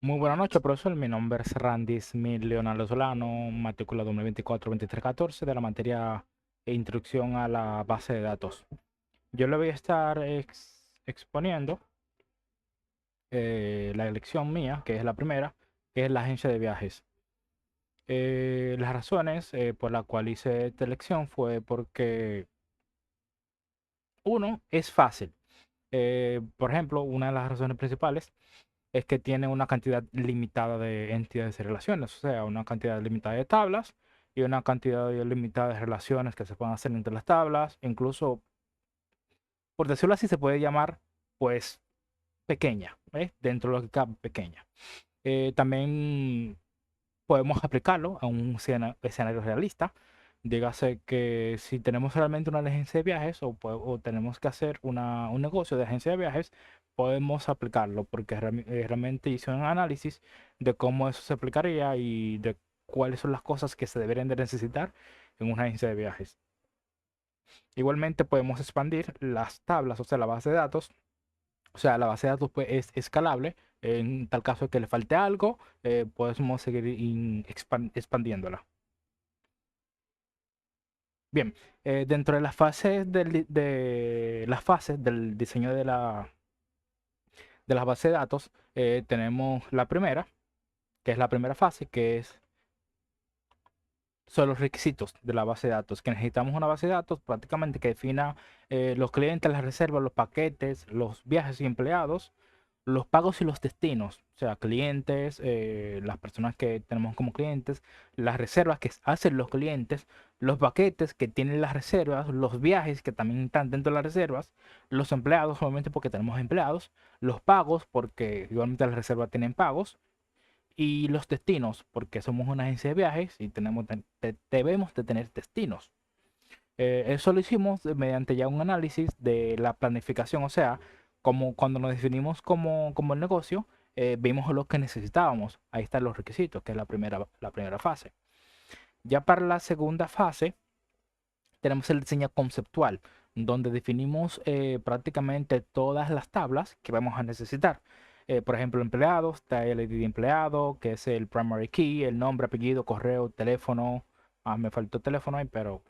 Muy buenas noches, profesor. Mi nombre es Randy Smith Leonardo Solano, matrícula 2024-2314 de la materia Introducción a la base de datos. Yo le voy a estar exponiendo la elección mía, que es la primera, que es la agencia de viajes. Las razones por las cuales hice esta elección fue porque, uno, es fácil. Por ejemplo, una de las razones principales es que tiene una cantidad limitada de entidades y relaciones, o sea, una cantidad limitada de tablas y una cantidad limitada de relaciones que se pueden hacer entre las tablas, incluso, por decirlo así, se puede llamar, pues, pequeña, ¿ves? Dentro de lo que cabe, pequeña. También podemos aplicarlo a un escenario realista. Dígase que si tenemos realmente una agencia de viajes o tenemos que hacer un negocio de agencia de viajes, podemos aplicarlo porque realmente hice un análisis de cómo eso se aplicaría y de cuáles son las cosas que se deberían de necesitar en una agencia de viajes. Igualmente podemos expandir las tablas, o sea, la base de datos. O sea, la base de datos pues, es escalable. En tal caso de que le falte algo, podemos seguir expandiéndola. Bien, dentro de las fases de las fases del diseño de la base de datos, tenemos la primera, que es la primera fase, que es son los requisitos de la base de datos, que necesitamos una base de datos prácticamente que defina los clientes, las reservas, los paquetes, los viajes y empleados, los pagos y los destinos, o sea, clientes, las personas que tenemos como clientes, las reservas que hacen los clientes, los paquetes que tienen las reservas, los viajes que también están dentro de las reservas, los empleados, obviamente porque tenemos empleados, los pagos porque igualmente las reservas tienen pagos y los destinos, porque somos una agencia de viajes y debemos de tener destinos. Eso lo hicimos mediante ya un análisis de la planificación, o sea, como cuando nos definimos como el negocio, vimos lo que necesitábamos. Ahí están los requisitos, que es la primera fase. Ya para la segunda fase, tenemos el diseño conceptual, donde definimos prácticamente todas las tablas que vamos a necesitar. Por ejemplo, empleados, está el ID de empleado, que es el primary key, el nombre, apellido, correo, teléfono. Me faltó teléfono ahí, pero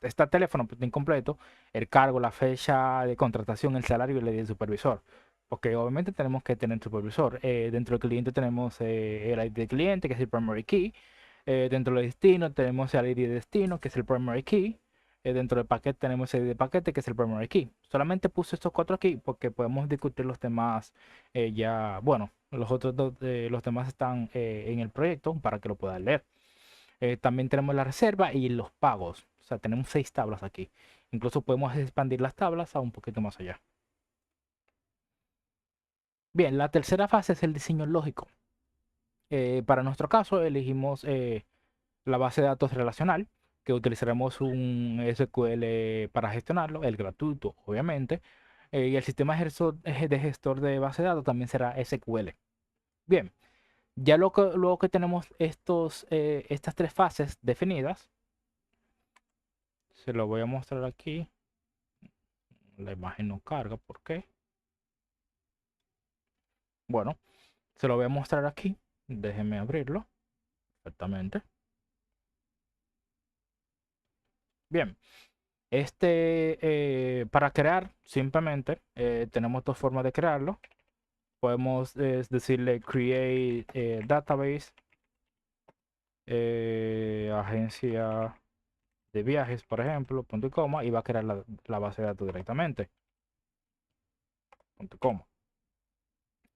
está teléfono pues, incompleto, el cargo, la fecha de contratación, el salario y el ID del supervisor. Porque obviamente tenemos que tener supervisor. Dentro del cliente tenemos el ID del cliente, que es el primary key. Dentro del destino tenemos el ID de destino, que es el primary key. Dentro del paquete tenemos el ID de paquete, que es el primary key. Solamente puse estos cuatro aquí porque podemos discutir los demás ya. Bueno, los otros dos, los demás están en el proyecto para que lo puedan leer. También tenemos la reserva y los pagos. O sea, tenemos seis tablas aquí. Incluso podemos expandir las tablas a un poquito más allá. Bien, la tercera fase es el diseño lógico. Para nuestro caso, elegimos la base de datos relacional, que utilizaremos un SQL para gestionarlo, el gratuito, obviamente. Y el sistema de gestor de base de datos también será SQL. Bien, ya luego que tenemos estas tres fases definidas, se lo voy a mostrar aquí. La imagen no carga, ¿por qué? Bueno, se lo voy a mostrar aquí. Déjenme abrirlo. Exactamente. Bien, para crear, simplemente tenemos dos formas de crearlo. Podemos decirle create database, agencia de viajes, por ejemplo, punto y coma, y va a crear la base de datos directamente. Punto y coma.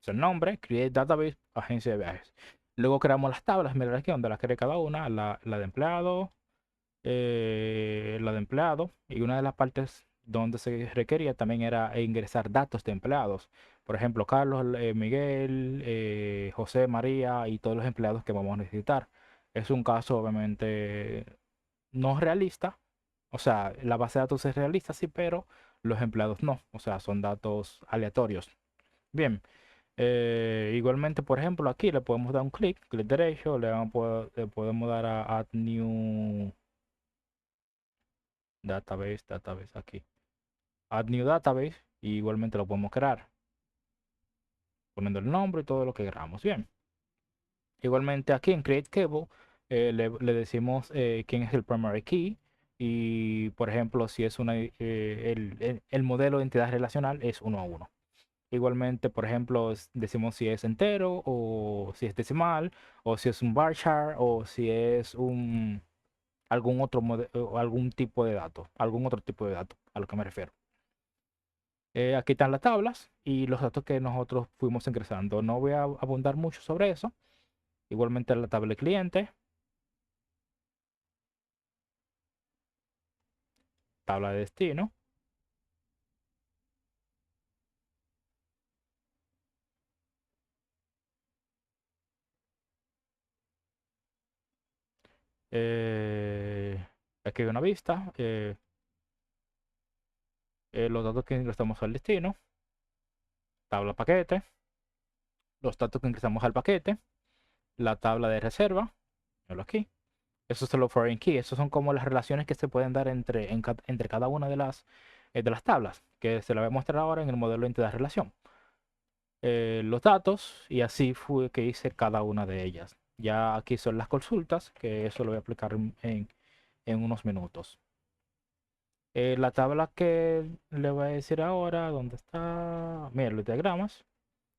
Es el nombre, create database, agencia de viajes. Luego creamos las tablas, mirar aquí donde las cree cada una, la de empleado, la de empleado, y una de las partes donde se requería también era ingresar datos de empleados. Por ejemplo, Carlos, Miguel, José, María y todos los empleados que vamos a necesitar. Es un caso obviamente no realista. O sea, la base de datos es realista, sí, pero los empleados no. O sea, son datos aleatorios. Bien. Igualmente, por ejemplo, aquí le podemos dar un clic derecho, le podemos dar a Add New Database aquí. Add New Database y igualmente lo podemos crear. poniendo el nombre y todo lo que queramos. Bien. Igualmente aquí en Create Cable le decimos quién es el primary key y por ejemplo si es el modelo de entidad relacional es uno a uno. Igualmente, por ejemplo, decimos si es entero o si es decimal o si es un bar chart o si es algún tipo de dato, algún otro tipo de dato a lo que me refiero. Aquí están las tablas y los datos que nosotros fuimos ingresando. No voy a abundar mucho sobre eso. Igualmente la tabla de cliente, tabla de destino. eh, Aquí hay una vista, los datos que ingresamos al destino, tabla paquete, los datos que ingresamos al paquete, la tabla de reserva, míralo aquí. Eso es lo foreign key. Esas son como las relaciones que se pueden dar entre cada una de las tablas, que se la voy a mostrar ahora en el modelo de entidad relación. Los datos, y así fue que hice cada una de ellas. Ya aquí son las consultas, que eso lo voy a aplicar en unos minutos. La tabla que le voy a decir ahora, ¿dónde está? Mira, los diagramas.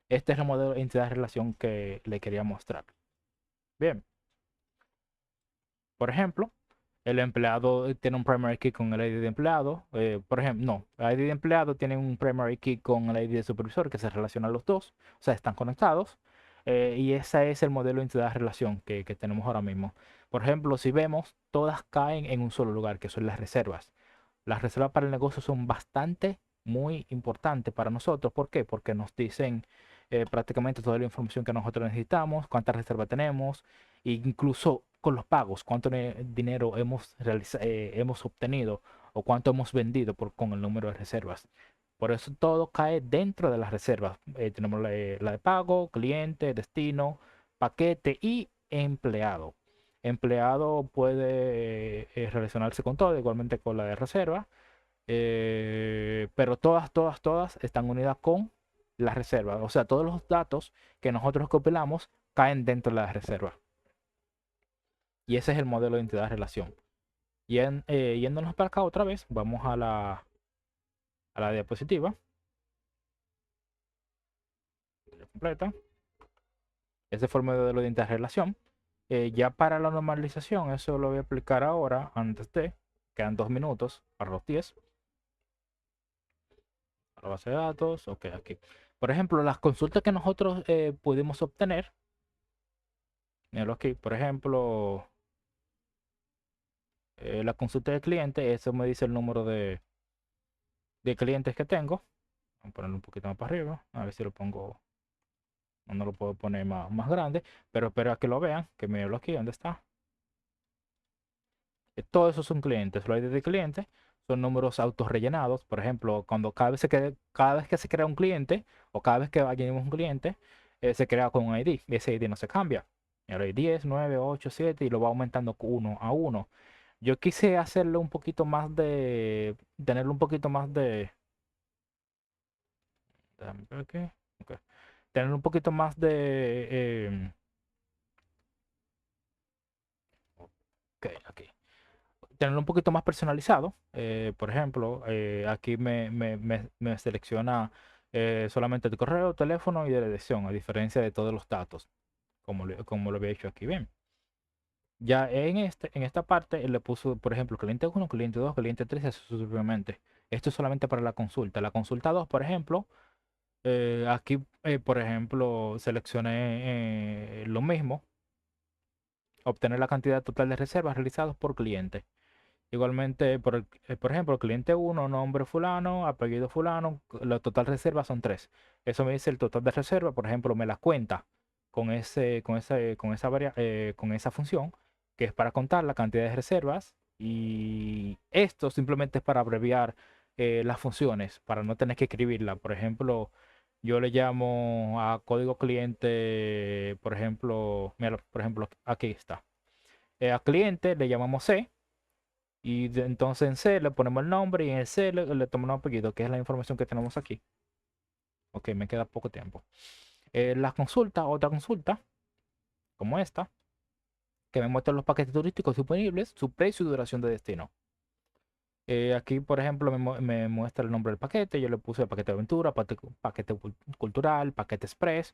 Este es el modelo de entidad relación que le quería mostrar. Bien, por ejemplo, el empleado tiene un primary key con el ID de empleado. Por ejemplo, no, el ID de empleado tiene un primary key con el ID de supervisor que se relacionan los dos, o sea, están conectados. Y ese es el modelo de entidad relación que tenemos ahora mismo. Por ejemplo, si vemos, todas caen en un solo lugar, que son las reservas. Las reservas para el negocio son bastante, muy importantes para nosotros. ¿Por qué? Porque nos dicen prácticamente toda la información que nosotros necesitamos, cuántas reservas tenemos, e incluso con los pagos, cuánto dinero hemos obtenido o cuánto hemos vendido con el número de reservas. Por eso todo cae dentro de las reservas. Tenemos la de pago, cliente, destino, paquete y empleado. Empleado puede relacionarse con todo, igualmente con la de reserva, pero todas están unidas con la reserva. O sea, todos los datos que nosotros compilamos caen dentro de la reserva. Y ese es el modelo de entidad relación. Yéndonos para acá otra vez, vamos a la diapositiva completa. Ese fue el modelo de entidad relación. Ya para la normalización, eso lo voy a aplicar ahora, antes de, quedan 2 minutos para los 10. La base de datos, ok, aquí. Por ejemplo, las consultas que nosotros pudimos obtener, míralo aquí, por ejemplo, la consulta de cliente, eso me dice el número de clientes que tengo. Vamos a ponerlo un poquito más para arriba, a ver si lo pongo, no lo puedo poner más grande, pero espero a que lo vean, que míralo aquí, ¿dónde está? Todos esos son clientes, los ID de clientes son números autorrellenados. Por ejemplo, cuando cada vez que se crea un cliente o cada vez que añadimos un cliente, se crea con un ID y ese ID no se cambia. Y ahora hay 10, 9, 8, 7 y lo va aumentando uno a uno. Yo quise hacerle un poquito más tenerle un poquito más déjame ver aquí, ok. Tener un poquito más ok, aquí. Tenerlo un poquito más personalizado. Por ejemplo, aquí me selecciona solamente el correo, teléfono y dirección, a diferencia de todos los datos, como lo había hecho aquí. Bien. Ya en esta parte le puso, por ejemplo, cliente 1, cliente 2, cliente 3, así sucesivamente. Esto es solamente para la consulta. La consulta 2, por ejemplo, aquí, por ejemplo, seleccioné lo mismo, obtener la cantidad total de reservas realizadas por cliente. Igualmente, por ejemplo, cliente uno nombre fulano, apellido fulano, la total reserva son 3. Eso me dice el total de reserva, por ejemplo, me la cuenta con esa función, que es para contar la cantidad de reservas. Y esto simplemente es para abreviar las funciones, para no tener que escribirla. Por ejemplo, yo le llamo a código cliente, por ejemplo, mira, por ejemplo, aquí está. A cliente le llamamos C y entonces en C le ponemos el nombre y en el C le tomamos un apellido, que es la información que tenemos aquí. Ok, me queda poco tiempo. La consulta, otra consulta, como esta, que me muestra los paquetes turísticos disponibles, su precio y duración de destino. Aquí, por ejemplo, me muestra el nombre del paquete. Yo le puse paquete de aventura, paquete cultural, paquete express,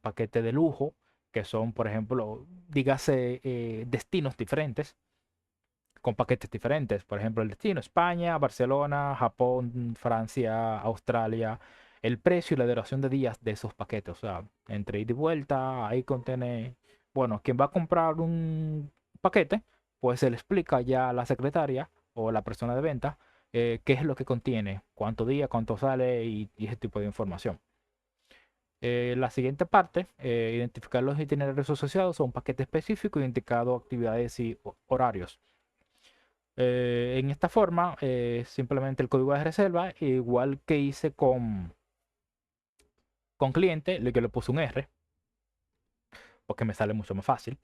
paquete de lujo, que son, por ejemplo, dígase, destinos diferentes, con paquetes diferentes. Por ejemplo, el destino España, Barcelona, Japón, Francia, Australia. El precio y la duración de días de esos paquetes. O sea, entre ida y vuelta, ahí contiene. Bueno, quien va a comprar un paquete, pues se le explica ya a la secretaria o la persona de venta qué es lo que contiene, cuánto día, cuánto sale y ese tipo de información. La siguiente parte, identificar los itinerarios asociados a un paquete específico, indicado actividades y horarios. En esta forma, simplemente el código de reserva, igual que hice con cliente, que le puse un R, porque me sale mucho más fácil.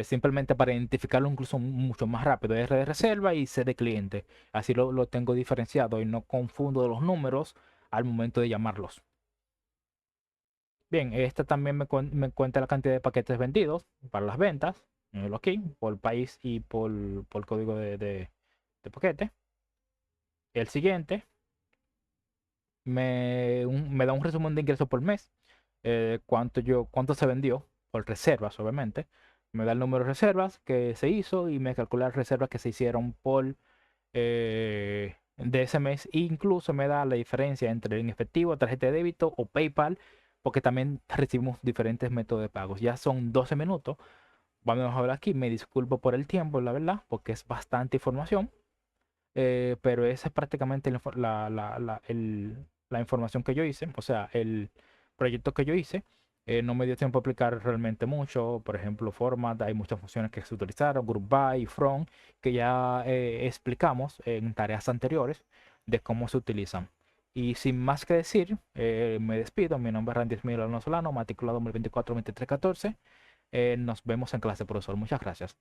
Simplemente para identificarlo incluso mucho más rápido, R de reserva y C de cliente. Así lo tengo diferenciado y no confundo los números al momento de llamarlos. Bien, esta también me cuenta la cantidad de paquetes vendidos para las ventas. Aquí, por país y por código de paquete. El siguiente me da un resumen de ingresos por mes, cuánto se vendió por reservas, obviamente. Me da el número de reservas que se hizo y me calcula las reservas que se hicieron de ese mes. E incluso me da la diferencia entre en efectivo, tarjeta de débito o PayPal, porque también recibimos diferentes métodos de pagos. Ya son 12 minutos. Vamos a ver aquí. Me disculpo por el tiempo, la verdad, porque es bastante información. Pero esa es prácticamente la información que yo hice, o sea, el proyecto que yo hice. No me dio tiempo a aplicar realmente mucho, por ejemplo, format, hay muchas funciones que se utilizaron, group by, from, que ya explicamos en tareas anteriores de cómo se utilizan. Y sin más que decir, me despido. Mi nombre es Randy Esmil Alonso Solano, matrícula 2024-2314. Nos vemos en clase, profesor. Muchas gracias.